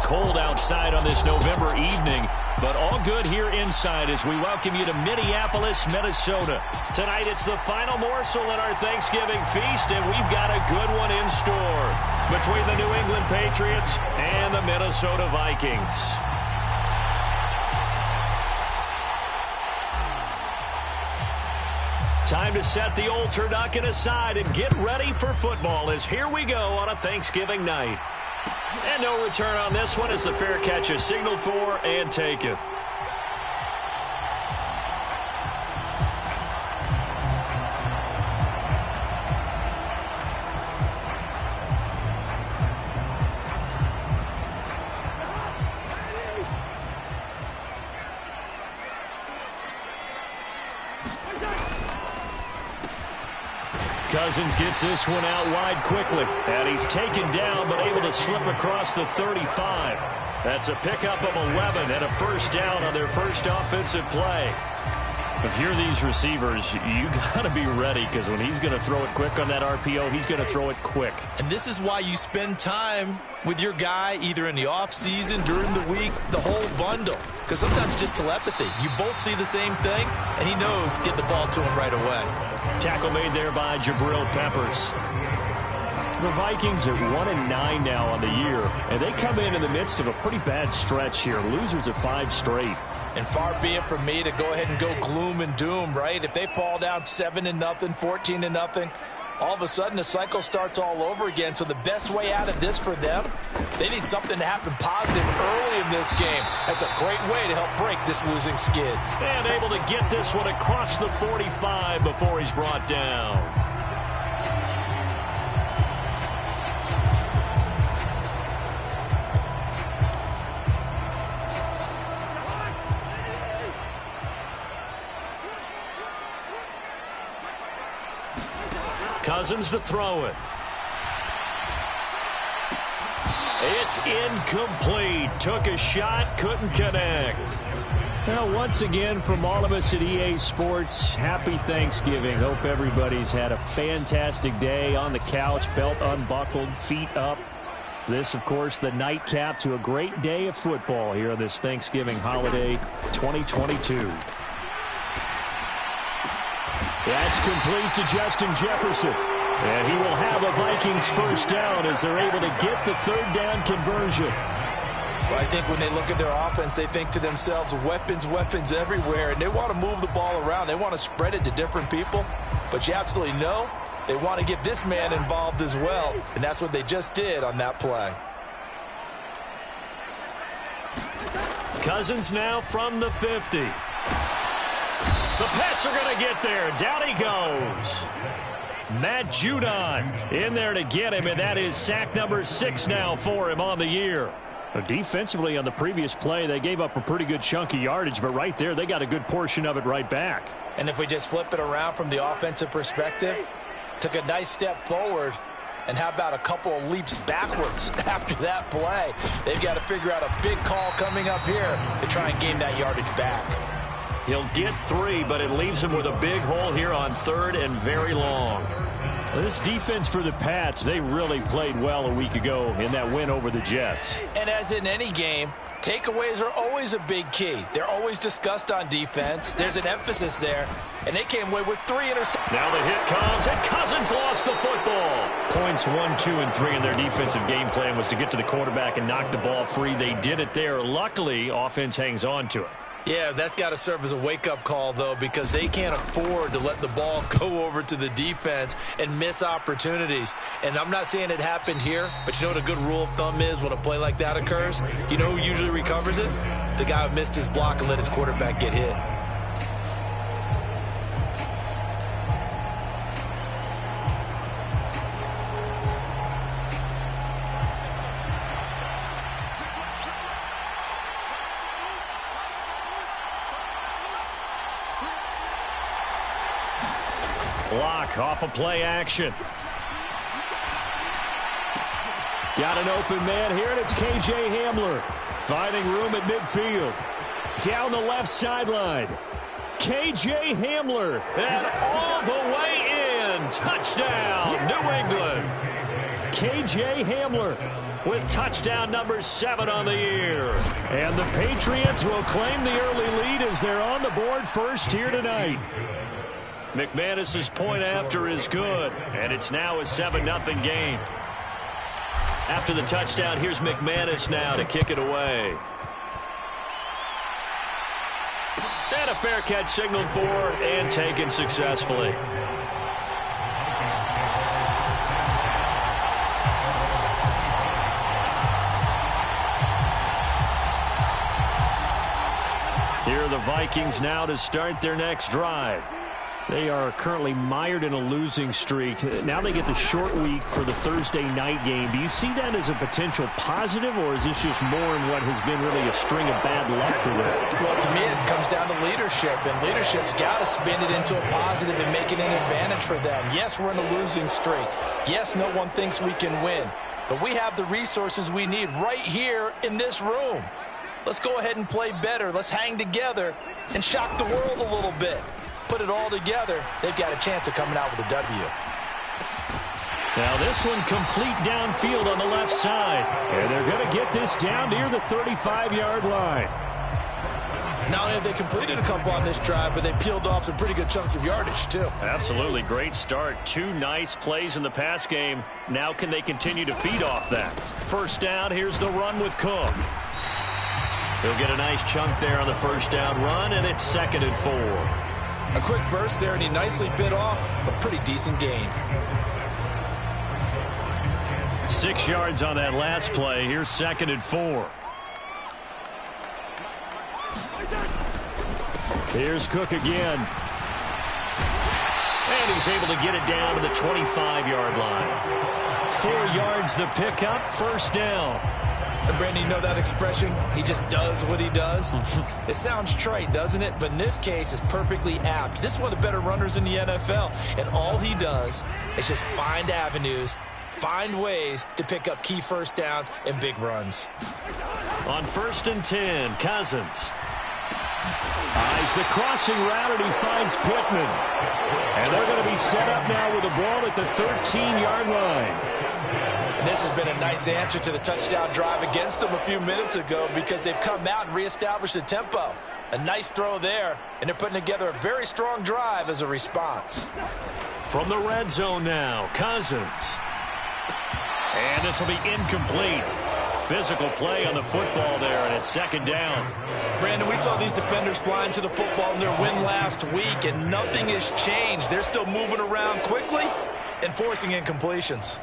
cold outside on this November evening, but all good here inside as we welcome you to Minneapolis, Minnesota. Tonight it's the final morsel in our Thanksgiving feast, and we've got a good one in store between the New England Patriots and the Minnesota Vikings. Time to set the old turducken aside and get ready for football as here we go on a Thanksgiving night. And no return on this one as the fair catch is signaled for and taken. Cousins gets this one out wide quickly, and he's taken down but able to slip across the 35. That's a pickup of 11 and a first down on their first offensive play. If you're these receivers, you got to be ready because when he's going to throw it quick on that RPO, he's going to throw it quick. And this is why you spend time with your guy either in the offseason, during the week, the whole bundle. Because sometimes it's just telepathy. You both see the same thing, and he knows get the ball to him right away. Tackle made there by Jabril Peppers. The Vikings are 1-9 now on the year, and they come in the midst of a pretty bad stretch here. Losers of 5 straight. And far be it from me to go ahead and go gloom and doom, right? If they fall down 7-0, 14-0, all of a sudden the cycle starts all over again. So the best way out of this for them, they need something to happen positive early in this game. That's a great way to help break this losing skid. And able to get this one across the 45 before he's brought down. Cousins to throw it. It's incomplete. Took a shot, couldn't connect. Well, once again, from all of us at EA Sports, happy Thanksgiving. Hope everybody's had a fantastic day on the couch, belt unbuckled, feet up. This, of course, the nightcap to a great day of football here on this Thanksgiving holiday 2022. That's complete to Justin Jefferson. And he will have a Vikings first down as they're able to get the third down conversion. Well, I think when they look at their offense, they think to themselves, weapons, weapons everywhere. And they want to move the ball around. They want to spread it to different people. But you absolutely know they want to get this man involved as well. And that's what they just did on that play. Cousins now from the 50. The Pats are going to get there. Down he goes. Matt Judon in there to get him, and that is sack number 6 now for him on the year. Defensively on the previous play, they gave up a pretty good chunk of yardage, but right there they got a good portion of it right back. And if we just flip it around from the offensive perspective, took a nice step forward, and how about a couple of leaps backwards after that play? They've got to figure out a big call coming up here to try and gain that yardage back. He'll get 3, but it leaves him with a big hole here on 3rd and very long. This defense for the Pats, they really played well a week ago in that win over the Jets. And as in any game, takeaways are always a big key. They're always discussed on defense. There's an emphasis there, and they came away with 3 interceptions. Now the hit comes, and Cousins lost the football. Points 1, 2, and 3 in their defensive game plan was to get to the quarterback and knock the ball free. They did it there. Luckily, offense hangs on to it. Yeah, that's got to serve as a wake-up call, though, because they can't afford to let the ball go over to the defense and miss opportunities. And I'm not saying it happened here, but you know what a good rule of thumb is when a play like that occurs? You know who usually recovers it? The guy who missed his block and let his quarterback get hit. Block off of play action. Got an open man here, and it's K.J. Hamler finding room at midfield. Down the left sideline. K.J. Hamler, and all the way in. Touchdown, New England. K.J. Hamler with touchdown number 7 on the year. And the Patriots will claim the early lead as they're on the board first here tonight. McManus's point after is good, and it's now a 7-0 game. After the touchdown, here's McManus now to kick it away. And a fair catch signaled for and taken successfully. Here are the Vikings now to start their next drive. They are currently mired in a losing streak. Now they get the short week for the Thursday night game. Do you see that as a potential positive, or is this just more in what has been really a string of bad luck for them? Well, to me, it comes down to leadership, and leadership's got to spin it into a positive and make it an advantage for them. Yes, we're in a losing streak. Yes, no one thinks we can win, but we have the resources we need right here in this room. Let's go ahead and play better. Let's hang together and shock the world a little bit. Put it all together, they've got a chance of coming out with a W. Now this one complete downfield on the left side. And they're going to get this down near the 35-yard line. Not only have they completed a couple on this drive, but they peeled off some pretty good chunks of yardage, too. Absolutely. Great start. 2 nice plays in the pass game. Now can they continue to feed off that? First down, here's the run with Cook. He'll get a nice chunk there on the first down run, and it's 2nd and 4. A quick burst there, and he nicely bit off a pretty decent gain. 6 yards on that last play. Here's 2nd and 4. Here's Cook again. And he's able to get it down to the 25-yard line. 4 yards the pickup, first down. Brandon, you know that expression? He just does what he does. It sounds trite, doesn't it? But in this case, it's perfectly apt. This is one of the better runners in the NFL. And all he does is just find avenues, find ways to pick up key first downs and big runs. On 1st and 10, Cousins. Eyes the crossing route, and he finds Pittman. And they're going to be set up now with the ball at the 13-yard line. This has been a nice answer to the touchdown drive against them a few minutes ago because they've come out and reestablished the tempo. A nice throw there, and they're putting together a very strong drive as a response. From the red zone now, Cousins. And this will be incomplete. Physical play on the football there, and it's 2nd down. Brandon, we saw these defenders flying to the football in their win last week, and nothing has changed. They're still moving around quickly and forcing incompletions.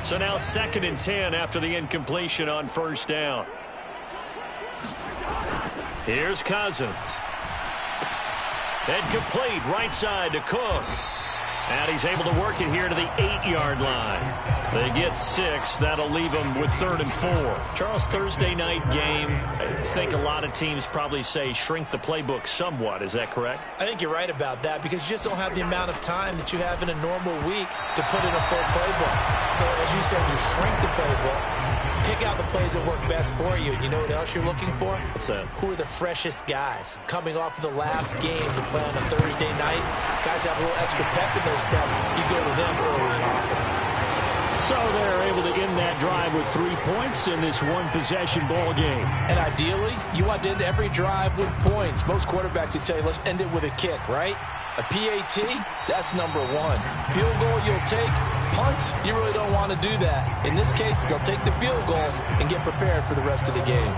So now 2nd and 10 after the incompletion on first down. Here's Cousins. And complete right side to Cook. And he's able to work it here to the 8-yard line. They get 6. That'll leave them with 3rd and 4. Charles, Thursday night game, I think a lot of teams probably say shrink the playbook somewhat. Is that correct? I think you're right about that because you just don't have the amount of time that you have in a normal week to put in a full playbook. So as you said, you shrink the playbook. Pick out the plays that work best for you. You know what else you're looking for? What's that? Who are the freshest guys coming off of the last game to play on a Thursday night? Guys have a little extra pep in their step. You go to them early and often. So they're able to end that drive with 3 points in this one-possession ball game. And ideally, you want to end every drive with points. Most quarterbacks would tell you, let's end it with a kick, right? A PAT, that's number 1. Field goal you'll take. Punts, you really don't want to do that. In this case, they'll take the field goal and get prepared for the rest of the game.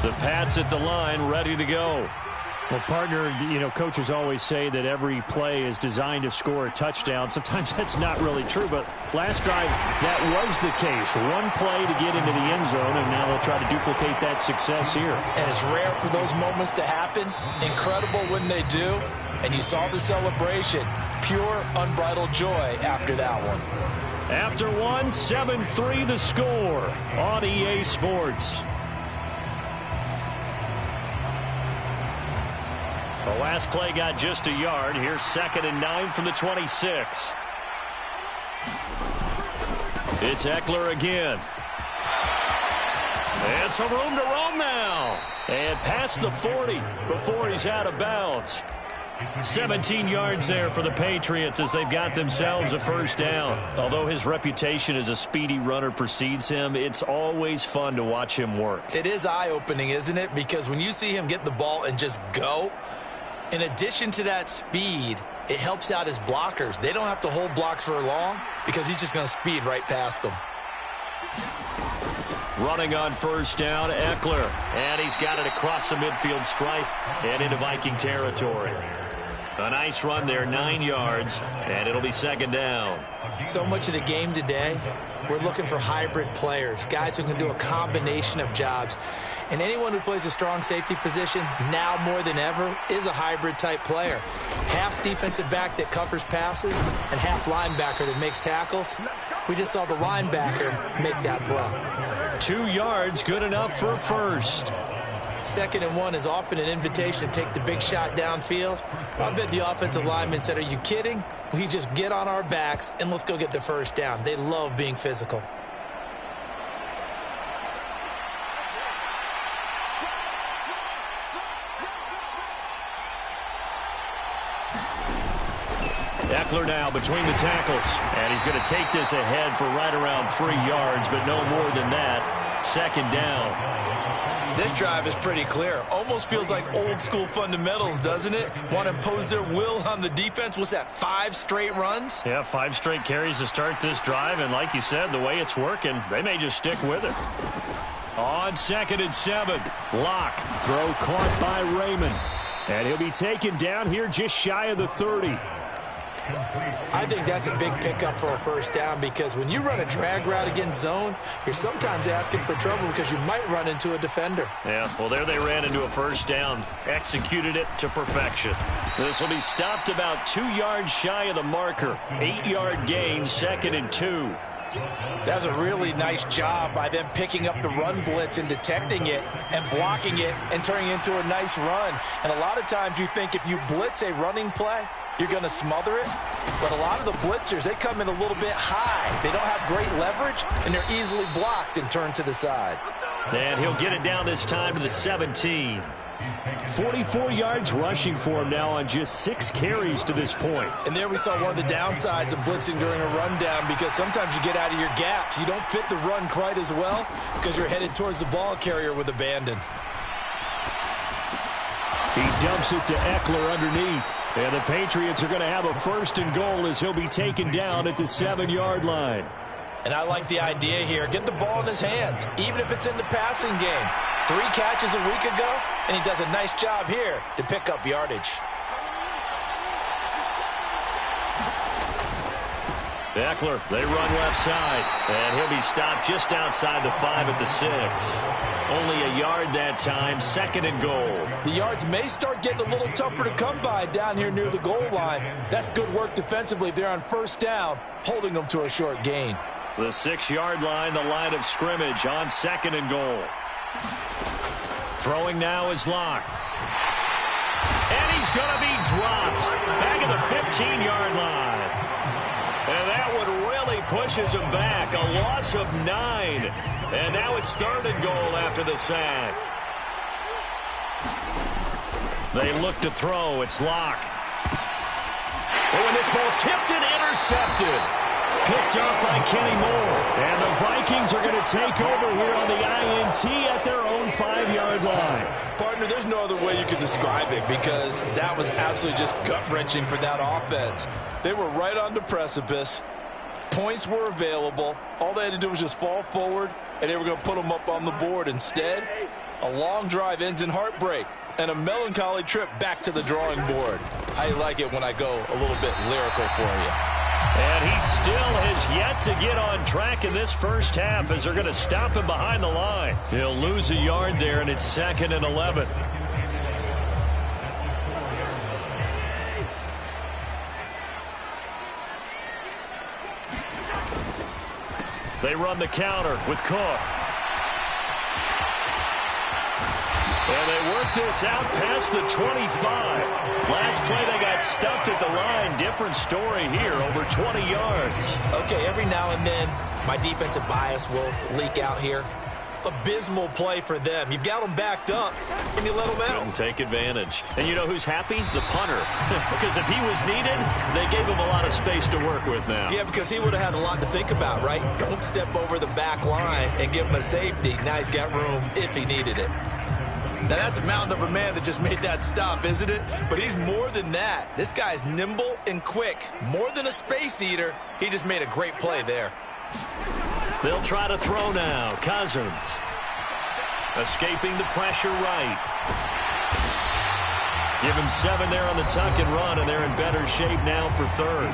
The Pats at the line, ready to go. Well, partner, you know, coaches always say that every play is designed to score a touchdown. Sometimes that's not really true, but last drive, that was the case. One play to get into the end zone, and now they'll try to duplicate that success here. And it's rare for those moments to happen. Incredible when they do. And you saw the celebration. Pure, unbridled joy after that one. After one, 7-3 the score on EA Sports. The last play got just a yard. Here's 2nd and 9 from the 26. It's Eckler again. And some room to roam now. And past the 40 before he's out of bounds. 17 yards there for the Patriots as they've got themselves a first down. Although his reputation as a speedy runner precedes him, it's always fun to watch him work. It is eye-opening, isn't it? Because when you see him get the ball and just go, in addition to that speed, it helps out his blockers. They don't have to hold blocks for long because he's just going to speed right past them. Running on first down, Eckler. And he's got it across the midfield stripe and into Viking territory. A nice run there, 9 yards, and it'll be second down. So much of the game today, we're looking for hybrid players, guys who can do a combination of jobs. And anyone who plays a strong safety position, now more than ever, is a hybrid type player. Half defensive back that covers passes and half linebacker that makes tackles. We just saw the linebacker make that play. 2 yards, good enough for a first. 2nd and 1 is often an invitation to take the big shot downfield. I bet the offensive lineman said, are you kidding? We just get on our backs and let's go get the first down. They love being physical. Eckler now between the tackles. And he's going to take this ahead for right around 3 yards, but no more than that. Second down. This drive is pretty clear. Almost feels like old school fundamentals, doesn't it? Want to impose their will on the defense. What's that, 5 straight runs? Yeah, 5 straight carries to start this drive. And like you said, the way it's working, they may just stick with it. On 2nd and 7, Locke. Throw caught by Raymond. And he'll be taken down here just shy of the 30. I think that's a big pickup for a first down because when you run a drag route against zone, you're sometimes asking for trouble because you might run into a defender. Yeah, well, there they ran into a first down, executed it to perfection. This will be stopped about 2 yards shy of the marker. 8-yard gain, 2nd and 2. That's a really nice job by them picking up the run blitz and detecting it and blocking it and turning it into a nice run. And a lot of times you think if you blitz a running play, you're going to smother it. But a lot of the blitzers, they come in a little bit high. They don't have great leverage, and they're easily blocked and turned to the side. And he'll get it down this time to the 17. 44 yards rushing for him now on just 6 carries to this point. And there we saw one of the downsides of blitzing during a rundown because sometimes you get out of your gaps. You don't fit the run quite as well because you're headed towards the ball carrier with abandon. He dumps it to Eckler underneath. And the Patriots are going to have a 1st and goal as he'll be taken down at the 7-yard line. And I like the idea here. Get the ball in his hands, even if it's in the passing game. 3 catches a week ago, and he does a nice job here to pick up yardage. Eckler, they run left side, and he'll be stopped just outside the 5 at the 6. Only a yard that time, 2nd and goal. The yards may start getting a little tougher to come by down here near the goal line. That's good work defensively. They're on first down, holding them to a short gain. The 6-yard line, the line of scrimmage on 2nd and goal. Throwing now is Locke. And he's going to be dropped back at the 15-yard line. And that one really pushes him back. A loss of 9. And now it's 3rd and goal after the sack. They look to throw. It's Locke. Oh, and this ball's tipped and intercepted. Picked up by Kenny Moore. And the Vikings are going to take over here on the INT at their own 5-yard line. Partner, there's no other way you could describe it because that was absolutely just gut-wrenching for that offense. They were right on the precipice. Points were available. All they had to do was just fall forward, and they were going to put them up on the board. Instead, a long drive ends in heartbreak and a melancholy trip back to the drawing board. I like it when I go a little bit lyrical for you. And he still has yet to get on track in this first half as they're going to stop him behind the line. He'll lose a yard there, and it's 2nd and 11. They run the counter with Cook. And they work this out past the 25. Last play they got stuffed at the line. Different story here, over 20 yards. Okay, every now and then my defensive bias will leak out here. abysmal play for them. You've got them backed up, and you let them out. Couldn't take advantage. And you know who's happy? The punter. Because if he was needed, they gave him a lot of space to work with now. Yeah, because he would have had a lot to think about, right? Don't step over the back line and give him a safety. Now he's got room if he needed it. Now, that's a mountain of a man that just made that stop, isn't it? But he's more than that. This guy's nimble and quick. More than a space eater. He just made a great play there. They'll try to throw now. Cousins. Escaping the pressure right. Give him 7 there on the tuck and run, and they're in better shape now for third.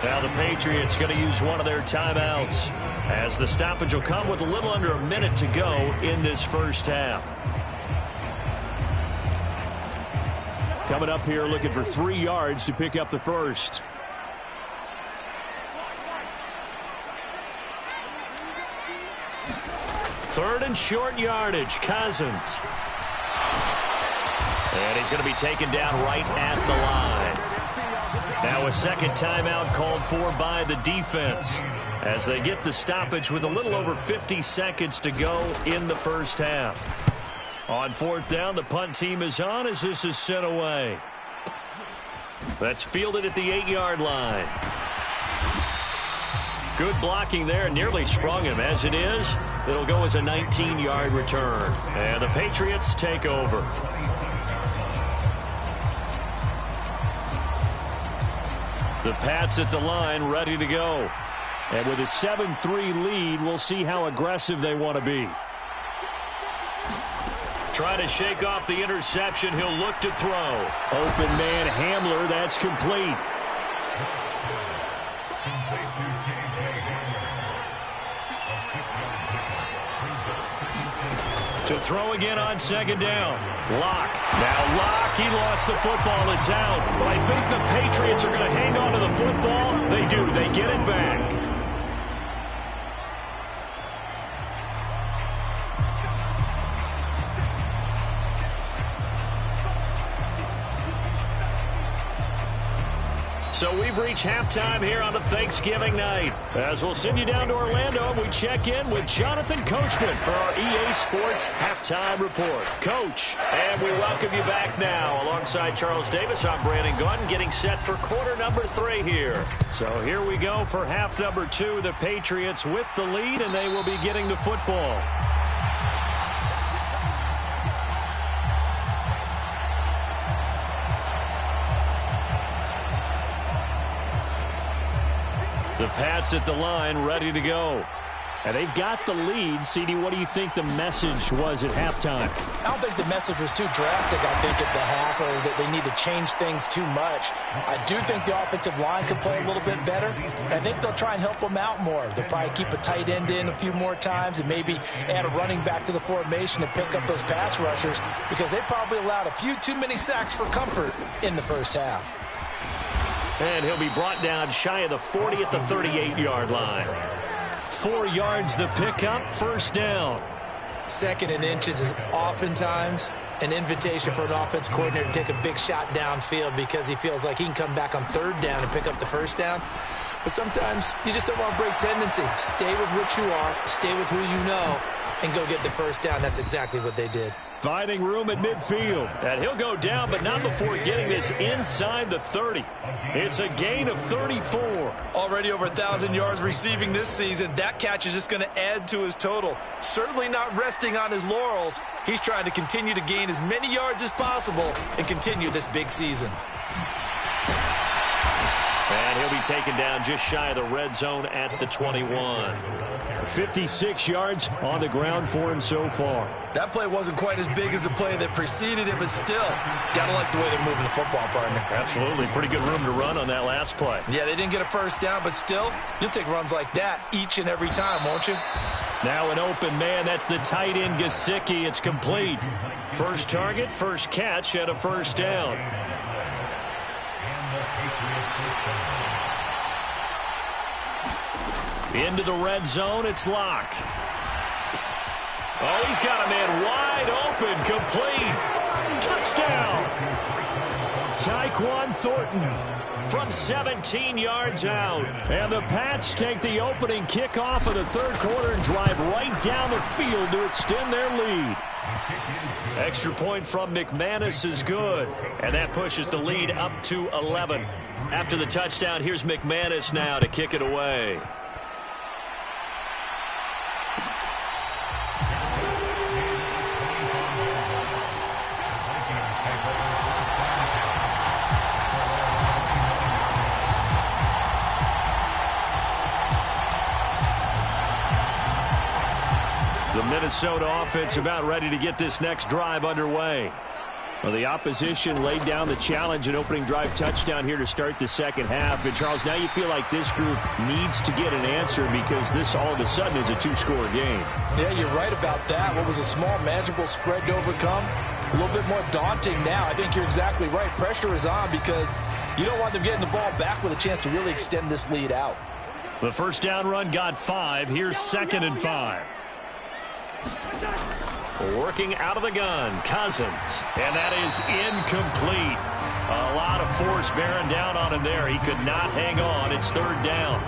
Now the Patriots going to use one of their timeouts, as the stoppage will come with a little under a minute to go in this first half. Coming up here looking for 3 yards to pick up the first. Third and short yardage. Cousins. And he's going to be taken down right at the line. Now a second timeout called for by the defense, as they get the stoppage with a little over 50 seconds to go in the first half. On fourth down, the punt team is on as this is sent away. That's fielded at the 8-yard line. Good blocking there, nearly sprung him. As it is, it'll go as a 19-yard return. And the Patriots take over. The Pats at the line, ready to go. And with a 7-3 lead, we'll see how aggressive they want to be. Trying to shake off the interception. He'll look to throw. Open man Hamler. That's complete. To throw again on second down. Locke. Now Locke, he lost the football. It's out. But I think the Patriots are going to hang on to the football. They do. They get it back. So we've reached halftime here on a Thanksgiving night. As we'll send you down to Orlando, we check in with Jonathan Coachman for our EA Sports Halftime Report. Coach, and we welcome you back now. Alongside Charles Davis, I'm Brandon Gunn, getting set for quarter number 3 here. So here we go for half number 2. The Patriots with the lead, and they will be getting the football. The Pats at the line, ready to go. And they've got the lead. CD, what do you think the message was at halftime? I don't think the message was too drastic, I think, at the half, or that they need to change things too much. I do think the offensive line could play a little bit better. And I think they'll try and help them out more. They'll probably keep a tight end in a few more times and maybe add a running back to the formation to pick up those pass rushers, because they probably allowed a few too many sacks for comfort in the first half. And he'll be brought down shy of the 40 at the 38-yard line. 4 yards the pickup, first down. Second and inches is oftentimes an invitation for an offense coordinator to take a big shot downfield because he feels like he can come back on third down and pick up the first down. But sometimes you just don't want to break tendency. Stay with what you are, stay with who you know, and go get the first down. That's exactly what they did. Finding room at midfield. And he'll go down, but not before getting this inside the 30. It's a gain of 34. Already over 1,000 yards receiving this season. That catch is just going to add to his total. Certainly not resting on his laurels. He's trying to continue to gain as many yards as possible and continue this big season. And he'll be taken down just shy of the red zone at the 21. 56 yards on the ground for him so far. That play wasn't quite as big as the play that preceded it, but still, gotta like the way they're moving the football, partner. Absolutely. Pretty good room to run on that last play. Yeah, they didn't get a first down, but still, you'll take runs like that each and every time, won't you? Now an open man. That's the tight end, Gesicki. It's complete. First target, first catch, and a first down. Into the red zone, it's Locke. Oh, he's got a man wide open, complete. Touchdown. Tyquan Thornton from 17 yards out. And the Pats take the opening kickoff of the third quarter and drive right down the field to extend their lead. Extra point from McManus is good. And that pushes the lead up to 11. After the touchdown, here's McManus now to kick it away. The Minnesota offense about ready to get this next drive underway. Well, the opposition laid down the challenge, an opening drive touchdown here to start the second half. And, Charles, now you feel like this group needs to get an answer because this all of a sudden is a two-score game. Yeah, you're right about that. What was a small, manageable spread to overcome? A little bit more daunting now. I think you're exactly right. Pressure is on because you don't want them getting the ball back with a chance to really extend this lead out. The first down run got 5. Here's 2nd and 5. Working out of the gun, Cousins. And that is incomplete. A lot of force bearing down on him there. He could not hang on. It's 3rd down.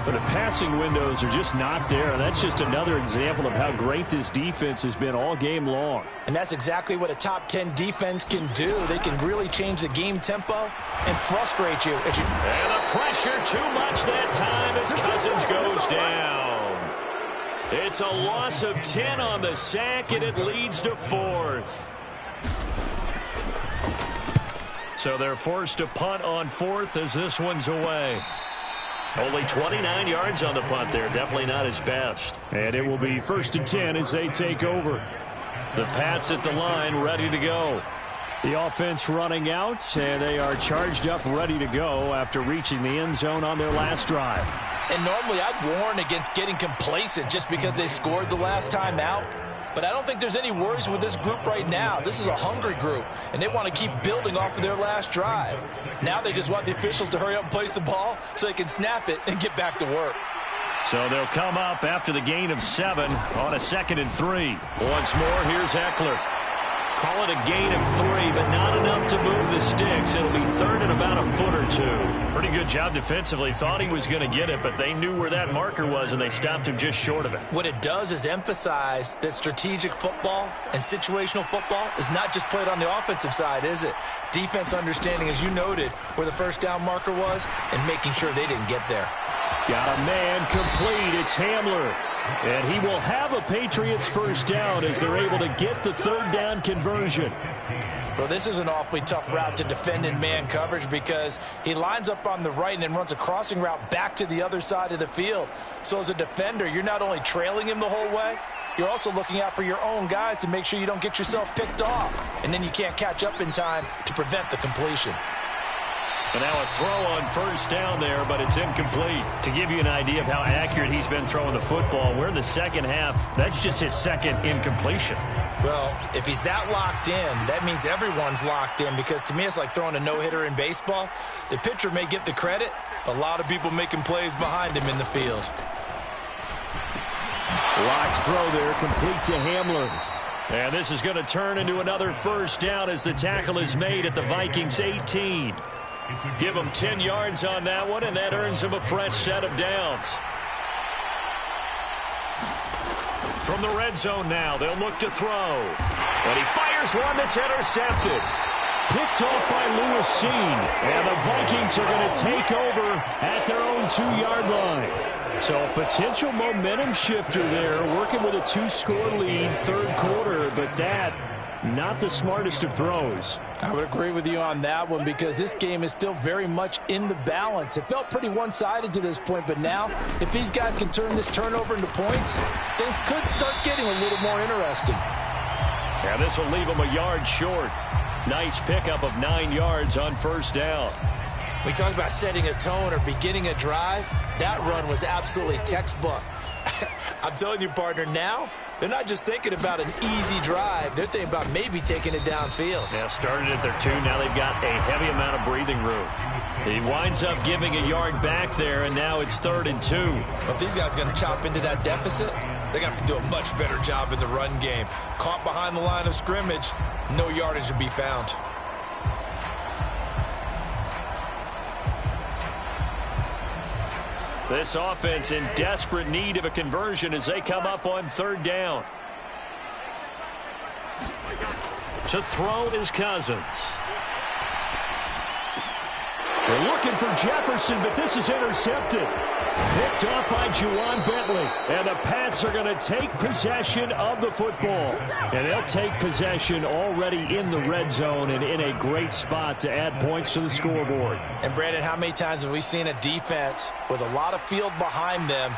But the passing windows are just not there. And that's just another example of how great this defense has been all game long. And that's exactly what a top 10 defense can do. They can really change the game tempo and frustrate you. And the pressure too much that time as Cousins goes down. It's a loss of 10 on the sack, and it leads to 4th. So they're forced to punt on 4th as this one's away. Only 29 yards on the punt there. Definitely not his best. And it will be 1st and 10 as they take over. The Pats at the line ready to go. The offense running out, and they are charged up ready to go after reaching the end zone on their last drive. And normally I'd warn against getting complacent just because they scored the last time out. But I don't think there's any worries with this group right now. This is a hungry group, and they want to keep building off of their last drive. Now they just want the officials to hurry up and place the ball so they can snap it and get back to work. So they'll come up after the gain of 7 on a 2nd and 3. Once more, here's Eckler. Call it a gain of 3, but not enough to move the sticks. It'll be 3rd and about a foot or 2. Pretty good job defensively. Thought he was going to get it, but they knew where that marker was, and they stopped him just short of it. What it does is emphasize that strategic football and situational football is not just played on the offensive side, is it? Defense understanding, as you noted, where the first down marker was and making sure they didn't get there. Got a man complete. It's Hamler. And he will have a Patriots first down as they're able to get the 3rd down conversion. Well, this is an awfully tough route to defend in man coverage because he lines up on the right and then runs a crossing route back to the other side of the field. So as a defender, you're not only trailing him the whole way, you're also looking out for your own guys to make sure you don't get yourself picked off. And then you can't catch up in time to prevent the completion. And now a throw on first down there, but it's incomplete. To give you an idea of how accurate he's been throwing the football, we're in the second half. That's just his 2nd incompletion. Well, if he's that locked in, that means everyone's locked in because to me it's like throwing a no-hitter in baseball. The pitcher may get the credit, but a lot of people making plays behind him in the field. Locks throw there, complete to Hamler. And this is going to turn into another first down as the tackle is made at the Vikings 18. Give them 10 yards on that one, and that earns them a fresh set of downs. From the red zone now, they'll look to throw. And he fires one that's intercepted. Picked off by Lewis Seen. And the Vikings are going to take over at their own 2-yard line. So a potential momentum shifter there, working with a 2-score lead, 3rd quarter, but that not the smartest of throws. I would agree with you on that one because this game is still very much in the balance. It felt pretty one-sided to this point, but now if these guys can turn this turnover into points, things could start getting a little more interesting. Yeah, this will leave them a yard short. Nice pickup of 9 yards on first down. We talk about setting a tone or beginning a drive. That run was absolutely textbook. I'm telling you, partner, now they're not just thinking about an easy drive. They're thinking about maybe taking it downfield. Yeah, started at their 2. Now they've got a heavy amount of breathing room. He winds up giving a yard back there, and now it's 3rd and 2. Well, if these guys are going to chop into that deficit, they got to do a much better job in the run game. Caught behind the line of scrimmage, no yardage to be found. This offense in desperate need of a conversion as they come up on third down. To throw is Cousins. They're looking for Jefferson, but this is intercepted. Picked off by Juwan Bentley. And the Pats are going to take possession of the football. And they'll take possession already in the red zone and in a great spot to add points to the scoreboard. And, Brandon, how many times have we seen a defense with a lot of field behind them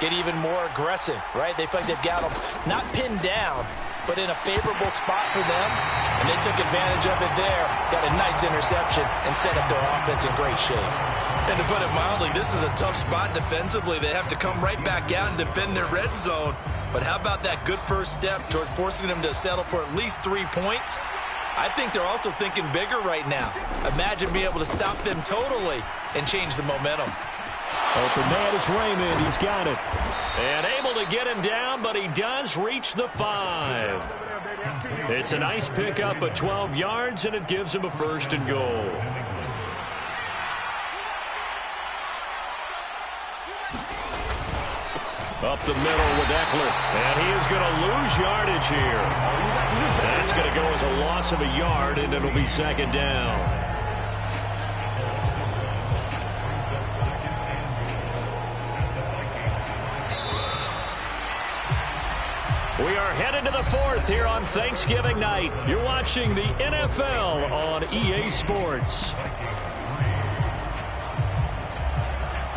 get even more aggressive, right? They feel like they've got them not pinned down, but in a favorable spot for them, and they took advantage of it there, got a nice interception, and set up their offense in great shape. And to put it mildly, this is a tough spot defensively. They have to come right back out and defend their red zone. But how about that good first step towards forcing them to settle for at least 3 points? I think they're also thinking bigger right now. Imagine being able to stop them totally and change the momentum. Open man is Raymond. He's got it. And able to get him down, but he does reach the 5. It's a nice pickup of 12 yards, and it gives him a 1st and goal. Up the middle with Eckler. And he is going to lose yardage here. That's going to go as a loss of a yard, and it'll be 2nd down. We are headed to the 4th here on Thanksgiving night. You're watching the NFL on EA Sports.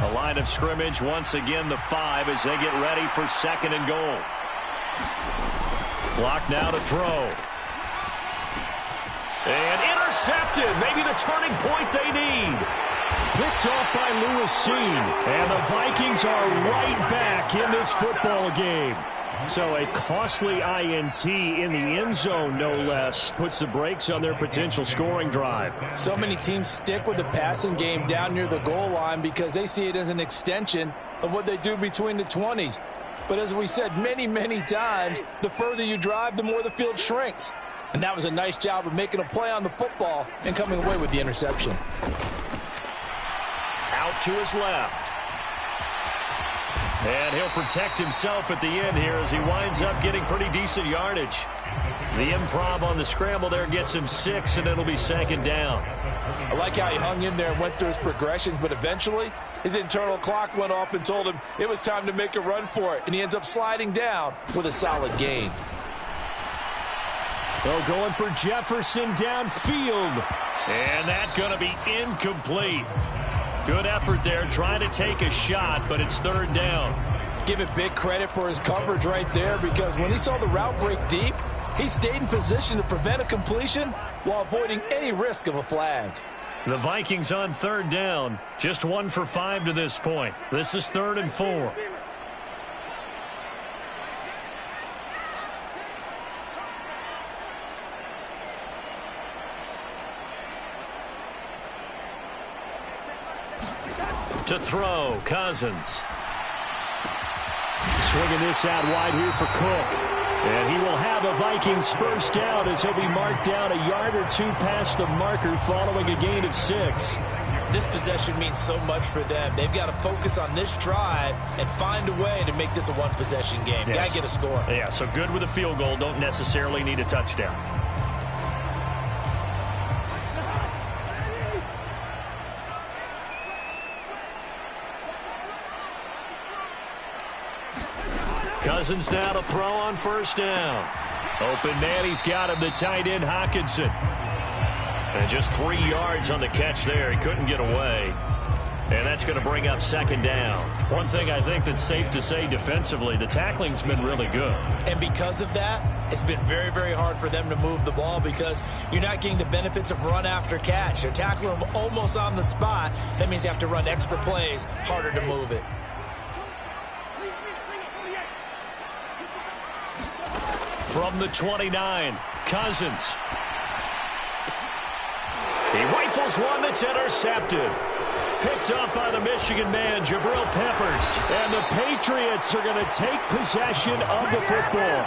A line of scrimmage, once again the 5 as they get ready for 2nd and goal. Block now to throw. And intercepted. Maybe the turning point they need. Picked off by Lewis Seen. And the Vikings are right back in this football game. So a costly INT in the end zone, no less, puts the brakes on their potential scoring drive. So many teams stick with the passing game down near the goal line because they see it as an extension of what they do between the 20s. But as we said many, many times, the further you drive, the more the field shrinks. And that was a nice job of making a play on the football and coming away with the interception. Out to his left. And he'll protect himself at the end here as he winds up getting pretty decent yardage. The improv on the scramble there gets him 6, and it'll be 2nd down. I like how he hung in there and went through his progressions, but eventually his internal clock went off and told him it was time to make a run for it, and he ends up sliding down with a solid gain. Oh, going for Jefferson downfield. And that's going to be incomplete. Good effort there, trying to take a shot, but it's 3rd down. Give it big credit for his coverage right there, because when he saw the route break deep, he stayed in position to prevent a completion while avoiding any risk of a flag. The Vikings on 3rd down, just 1 for 5 to this point. This is 3rd and 4. To throw, Cousins. Swinging this out wide here for Cook. And he will have a Vikings 1st down as he'll be marked down a yard or 2 past the marker following a gain of 6. This possession means so much for them. They've got to focus on this drive and find a way to make this a one-possession game. Yes. Got to get a score. Yeah, so good with a field goal. Don't necessarily need a touchdown. Cousins now to throw on 1st down. Open man, he's got him, the tight end Hockenson. And just 3 yards on the catch there. He couldn't get away. And that's going to bring up 2nd down. One thing I think that's safe to say defensively, the tackling's been really good. And because of that, it's been very, very hard for them to move the ball because you're not getting the benefits of run after catch. They're tackling them almost on the spot. That means you have to run extra plays, harder to move it. From the 29, Cousins. He rifles one that's intercepted. Picked up by the Michigan man, Jabril Peppers. And the Patriots are going to take possession of the football.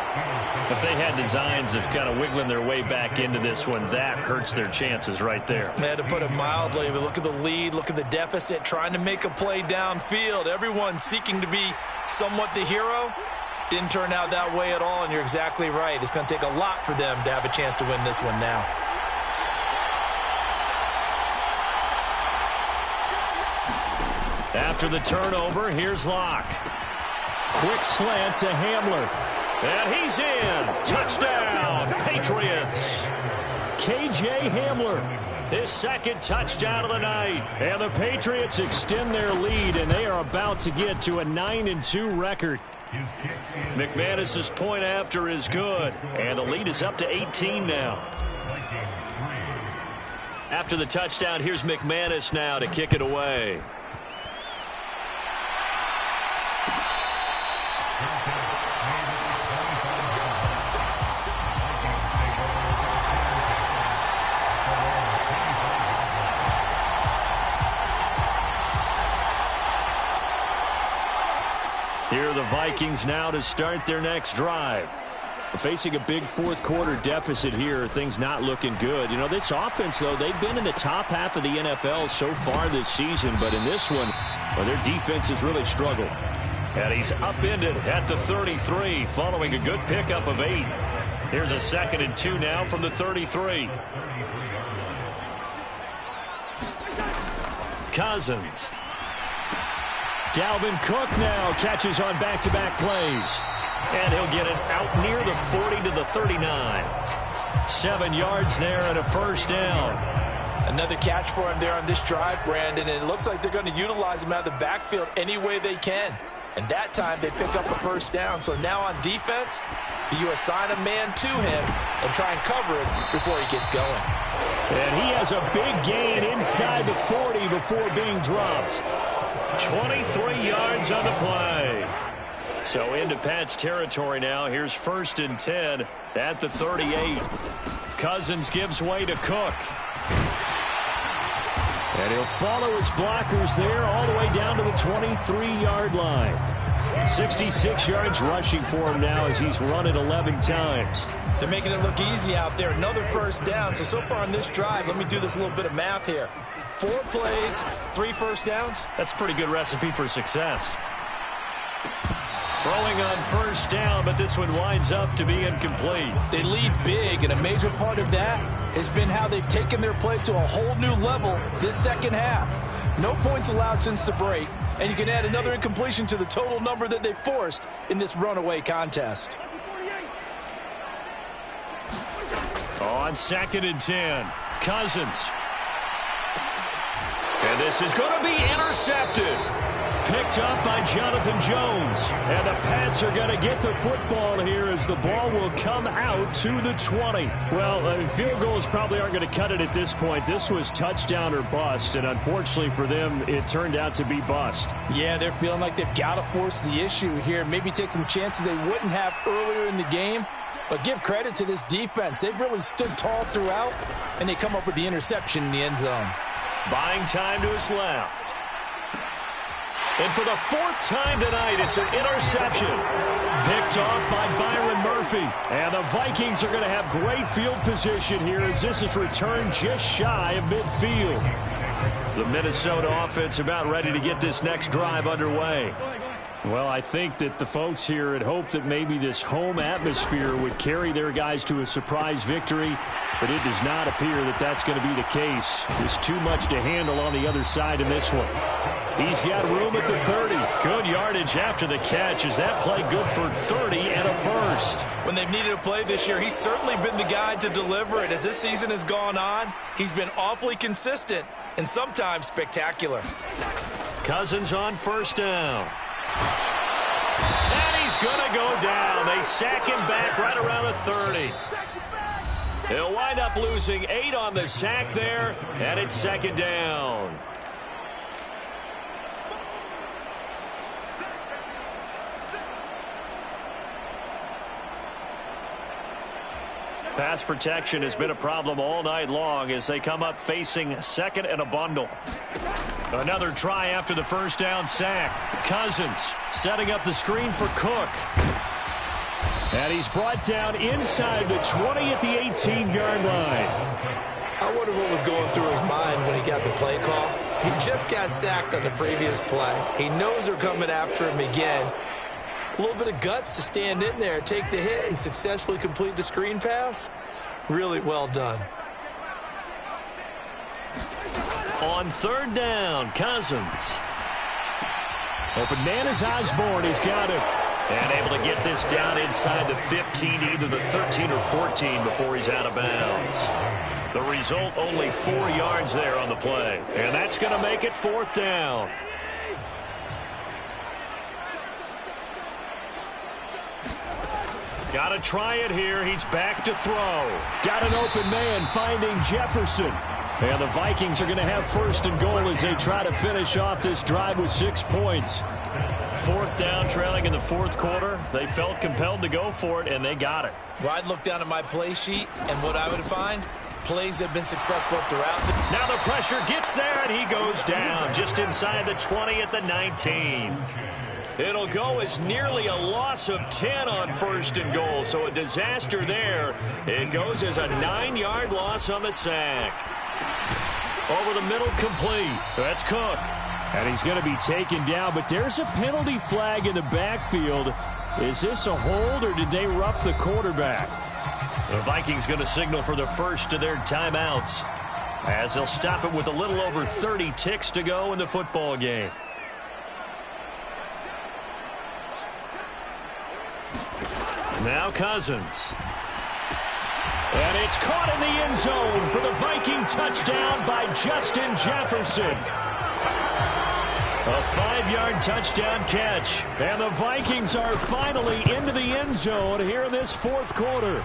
If they had designs of kind of wiggling their way back into this one, that hurts their chances right there. They had to put it mildly, but look at the lead, look at the deficit, trying to make a play downfield. Everyone seeking to be somewhat the hero. Didn't turn out that way at all, and you're exactly right. It's going to take a lot for them to have a chance to win this one now. After the turnover, here's Locke. Quick slant to Hamler. And he's in. Touchdown, Patriots. K.J. Hamler, his second touchdown of the night. And the Patriots extend their lead, and they are about to get to a 9-2 record. McManus's point after is good, and the lead is up to 18 now. After the touchdown, here's McManus now to kick it away. Here are the Vikings now to start their next drive. Facing a big fourth quarter deficit here, things not looking good. You know, this offense, though, they've been in the top half of the NFL so far this season, but in this one, well, their defense has really struggled. And he's upended at the 33 following a good pickup of 8. Here's a 2nd and 2 now from the 33. Cousins. Dalvin Cook now catches on back-to-back plays. And he'll get it out near the 40 to the 39. 7 yards there and a first down. Another catch for him there on this drive, Brandon, and it looks like they're going to utilize him out of the backfield any way they can. And that time they pick up a first down. So now on defense, you assign a man to him and try and cover it before he gets going. And he has a big gain inside the 40 before being dropped. 23 yards on the play. So into Pat's territory now. Here's 1st and 10 at the 38. Cousins gives way to Cook. And he'll follow his blockers there all the way down to the 23-yard line. 66 yards rushing for him now as he's run it 11 times. They're making it look easy out there. Another first down. So far on this drive, let me do this little bit of math here. 4 plays, 3 first downs. That's a pretty good recipe for success. Throwing on first down, but this one winds up to be incomplete. They lead big, and a major part of that has been how they've taken their play to a whole new level this second half. No points allowed since the break, and you can add another incompletion to the total number that they forced in this runaway contest. On 2nd and 10, Cousins. And this is going to be intercepted. Picked up by Jonathan Jones. And the Pats are going to get the football here as the ball will come out to the 20. Well, field goals probably aren't going to cut it at this point. This was touchdown or bust, and unfortunately for them, it turned out to be bust. Yeah, they're feeling like they've got to force the issue here. Maybe take some chances they wouldn't have earlier in the game. But give credit to this defense. They've really stood tall throughout, and they come up with the interception in the end zone. Buying time to his left. And for the 4th time tonight, it's an interception. Picked off by Byron Murphy. And the Vikings are going to have great field position here as this is returned just shy of midfield. The Minnesota offense about ready to get this next drive underway. Well, I think that the folks here had hoped that maybe this home atmosphere would carry their guys to a surprise victory, but it does not appear that that's going to be the case. There's too much to handle on the other side in this one. He's got room at the 30. Good yardage after the catch. Is that play good for 30 and a first? When they've needed a play this year, he's certainly been the guy to deliver it. As this season has gone on, he's been awfully consistent and sometimes spectacular. Cousins on first down. And he's going to go down. They sack him back right around the 30. He'll wind up losing 8 on the sack there, and it's 2nd down. Pass protection has been a problem all night long as they come up facing second and a bundle. Another try after the first down sack. Cousins setting up the screen for Cook. And he's brought down inside the 20 at the 18-yard line. I wonder what was going through his mind when he got the play call. He just got sacked on the previous play. He knows they're coming after him again. A little bit of guts to stand in there, take the hit, and successfully complete the screen pass. Really well done. On third down, Cousins. Open man is Osborne. He's got it. And able to get this down inside the 15, either the 13 or 14 before he's out of bounds. The result, only 4 yards there on the play. And that's going to make it fourth down. Got to try it here. He's back to throw. Got an open man finding Jefferson. And the Vikings are going to have first and goal as they try to finish off this drive with 6 points. Fourth down, trailing in the fourth quarter. They felt compelled to go for it, and they got it. Well, I'd look down at my play sheet, and what I would find, plays have been successful throughout. Now the pressure gets there, and he goes down just inside the 20 at the 19. It'll go as nearly a loss of 10 on first and goal, so a disaster there. It goes as a 9-yard loss on the sack. Over the middle, complete. That's Cook. And he's going to be taken down, but there's a penalty flag in the backfield. Is this a hold, or did they rough the quarterback? The Vikings going to signal for the first of their timeouts as they'll stop it with a little over 30 ticks to go in the football game. Now Cousins. And it's caught in the end zone for the Viking touchdown by Justin Jefferson. A 5-yard touchdown catch. And the Vikings are finally into the end zone here in this fourth quarter.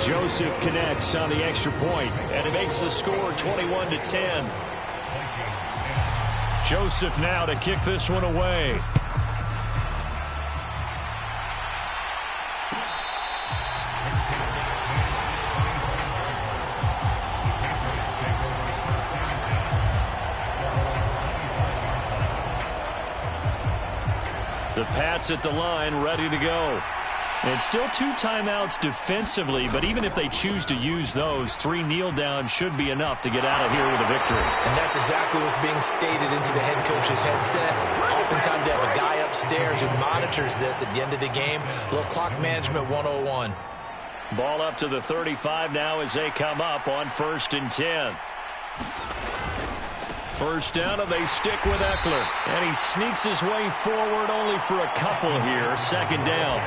Joseph connects on the extra point, and it makes the score 21-10. Joseph now to kick this one away. The Pats at the line, ready to go. And still 2 timeouts defensively, but even if they choose to use those, 3 kneel downs should be enough to get out of here with a victory. And that's exactly what's being stated into the head coach's headset. Oftentimes they have a guy upstairs who monitors this at the end of the game. A little clock management 101. Ball up to the 35 now as they come up on 1st and 10. First down, and they stick with Eckler. And he sneaks his way forward only for a couple here. Second down.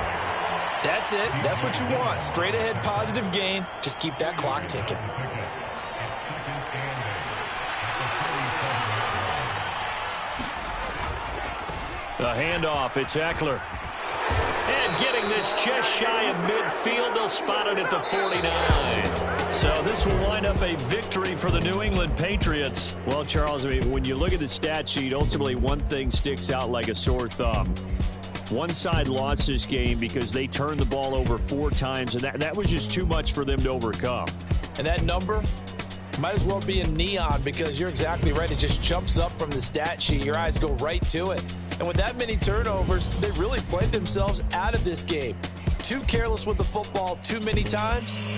That's it. That's what you want. Straight ahead positive gain. Just keep that clock ticking. The handoff, it's Eckler. And getting this just shy of midfield, they'll spot it at the 49. So this will wind up a victory for the New England Patriots. Well, Charles, I mean, when you look at the stat sheet, ultimately one thing sticks out like a sore thumb. One side lost this game because they turned the ball over 4 times, and that was just too much for them to overcome. And that number might as well be in neon because you're exactly right. It just jumps up from the stat sheet. Your eyes go right to it. And with that many turnovers, they really played themselves out of this game. Too careless with the football too many times.